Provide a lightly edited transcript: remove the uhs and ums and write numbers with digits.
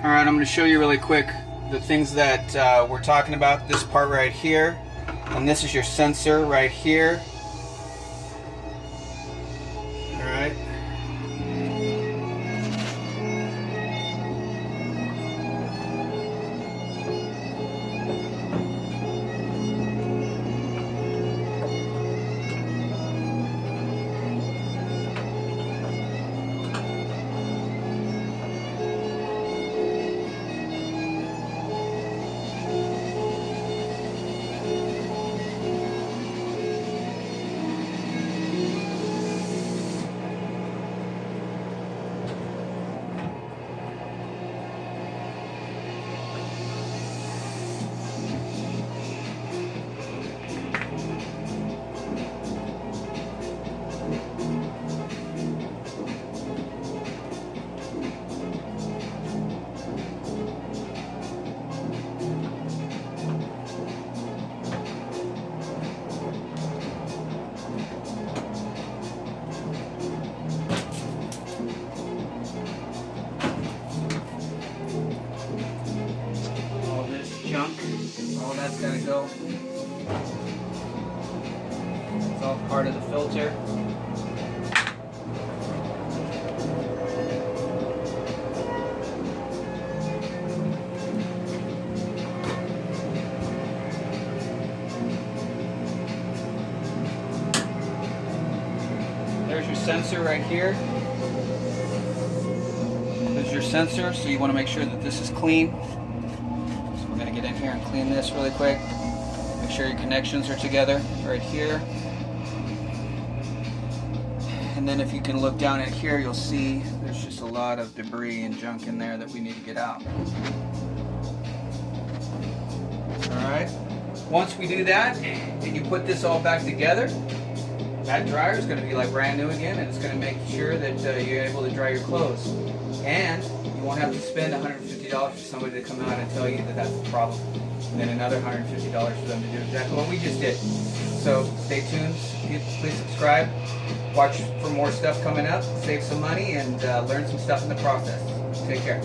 Alright, I'm going to show you really quick the things that we're talking about. This part right here, and this is your sensor right here. Alright. Junk, all that's gotta go. It's all part of the filter. There's your sensor right here. There's your sensor, so you want to make sure that this is clean. I'm going to get in here and clean this really quick. Make sure your connections are together right here. And then if you can look down at here, you'll see there's just a lot of debris and junk in there that we need to get out. Alright, once we do that and you put this all back together, that dryer is going to be like brand new again, and it's going to make sure that you're able to dry your clothes. And you won't have to spend $150 for somebody to come out and tell you that that's the problem. And then another $150 for them to do exactly what we just did. So stay tuned, please subscribe, watch for more stuff coming up, save some money, and learn some stuff in the process. Take care.